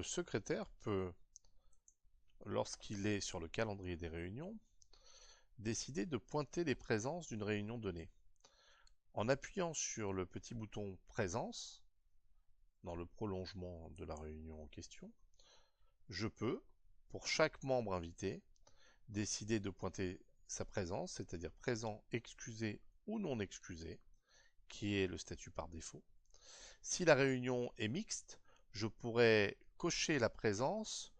le secrétaire peut, lorsqu'il est sur le calendrier des réunions, décider de pointer les présences d'une réunion donnée. En appuyant sur le petit bouton Présence, dans le prolongement de la réunion en question, je peux, pour chaque membre invité, décider de pointer sa présence, c'est-à-dire présent, excusé ou non excusé, qui est le statut par défaut. Si la réunion est mixte, je pourrais cocher la présence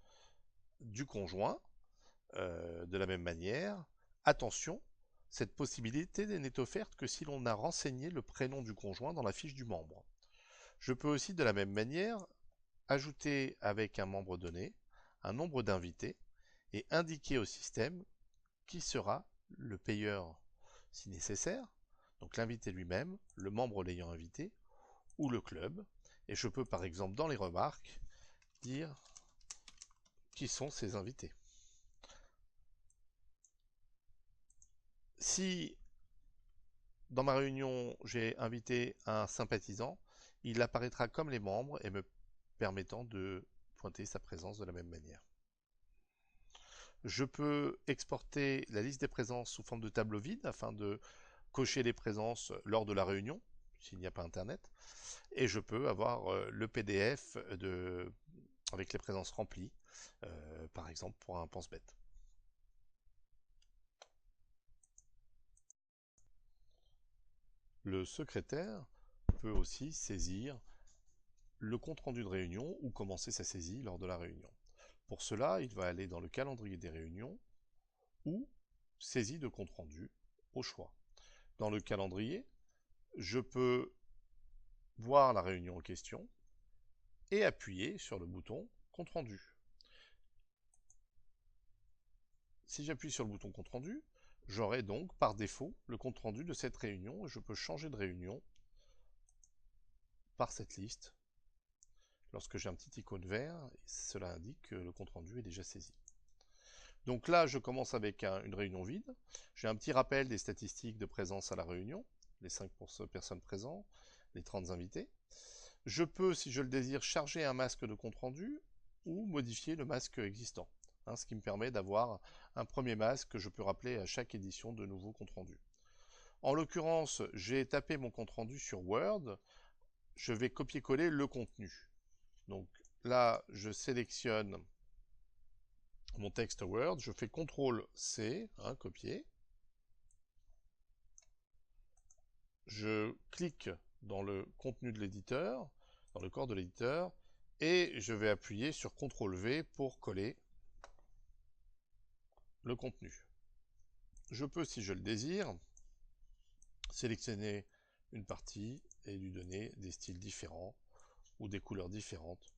du conjoint de la même manière. Attention, cette possibilité n'est offerte que si l'on a renseigné le prénom du conjoint dans la fiche du membre. Je peux aussi de la même manière ajouter avec un membre donné un nombre d'invités et indiquer au système qui sera le payeur si nécessaire, donc l'invité lui-même, le membre l'ayant invité, ou le club. Et je peux par exemple dans les remarques dire qui sont ces invités. Si dans ma réunion j'ai invité un sympathisant, il apparaîtra comme les membres et me permettant de pointer sa présence de la même manière. Je peux exporter la liste des présences sous forme de tableau vide afin de cocher les présences lors de la réunion, s'il n'y a pas internet, et je peux avoir le PDF avec les présences remplies, par exemple pour un pense-bête. Le secrétaire peut aussi saisir le compte-rendu de réunion ou commencer sa saisie lors de la réunion. Pour cela, il va aller dans le calendrier des réunions ou saisie de compte-rendu au choix. Dans le calendrier, je peux voir la réunion en question et appuyer sur le bouton compte-rendu. Si j'appuie sur le bouton compte-rendu, j'aurai donc par défaut le compte-rendu de cette réunion et je peux changer de réunion par cette liste. Lorsque j'ai un petit icône vert, cela indique que le compte-rendu est déjà saisi. Donc là, je commence avec une réunion vide. J'ai un petit rappel des statistiques de présence à la réunion, les 5 personnes présentes, les 30 invités. Je peux, si je le désire, charger un masque de compte-rendu ou modifier le masque existant, ce qui me permet d'avoir un premier masque que je peux rappeler à chaque édition de nouveaux compte-rendus. En l'occurrence, j'ai tapé mon compte-rendu sur Word, je vais copier-coller le contenu. Donc là, je sélectionne mon texte Word, je fais CTRL-C, copier. Je clique dans le contenu de l'éditeur, dans le corps de l'éditeur, et je vais appuyer sur CTRL-V pour coller le contenu. Je peux, si je le désire, sélectionner une partie et lui donner des styles différents ou des couleurs différentes,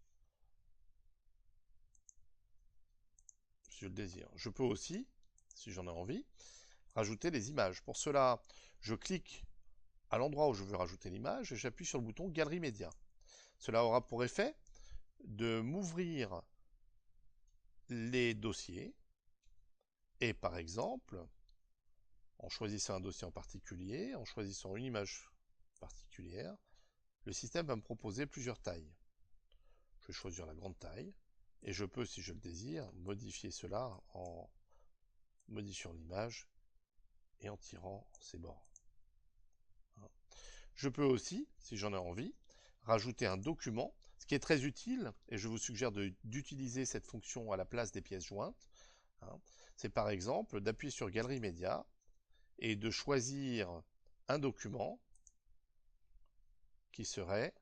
si je le désire. Je peux aussi, si j'en ai envie, rajouter les images. Pour cela, je clique à l'endroit où je veux rajouter l'image et j'appuie sur le bouton Galerie Média. Cela aura pour effet de m'ouvrir les dossiers et par exemple, en choisissant un dossier en particulier, en choisissant une image particulière, le système va me proposer plusieurs tailles. Je vais choisir la grande taille et je peux, si je le désire, modifier cela en modifiant l'image et en tirant ses bords. Je peux aussi, si j'en ai envie, rajouter un document, ce qui est très utile, et je vous suggère d'utiliser cette fonction à la place des pièces jointes. C'est par exemple d'appuyer sur Galerie Média et de choisir un document qui serait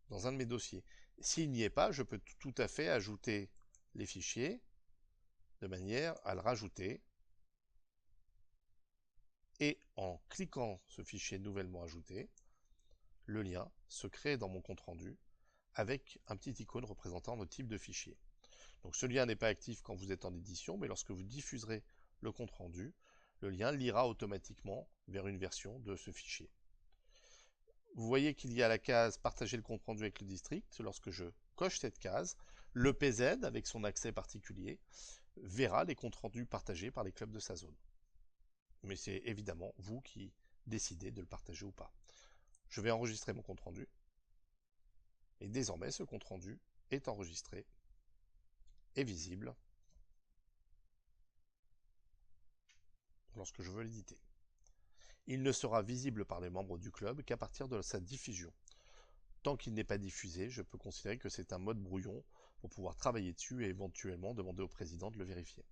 dans un de mes dossiers. S'il n'y est pas, je peux tout à fait ajouter les fichiers de manière à le rajouter. Et en cliquant ce fichier nouvellement ajouté, le lien se crée dans mon compte-rendu avec un petit icône représentant le type de fichier. Donc ce lien n'est pas actif quand vous êtes en édition, mais lorsque vous diffuserez le compte-rendu, le lien lira automatiquement vers une version de ce fichier. Vous voyez qu'il y a la case « Partager le compte-rendu avec le district ». Lorsque je coche cette case, le PZ, avec son accès particulier, verra les comptes-rendus partagés par les clubs de sa zone. Mais c'est évidemment vous qui décidez de le partager ou pas. Je vais enregistrer mon compte-rendu. Et désormais, ce compte-rendu est enregistré et visible lorsque je veux l'éditer. Il ne sera visible par les membres du club qu'à partir de sa diffusion. Tant qu'il n'est pas diffusé, je peux considérer que c'est un mode brouillon pour pouvoir travailler dessus et éventuellement demander au président de le vérifier.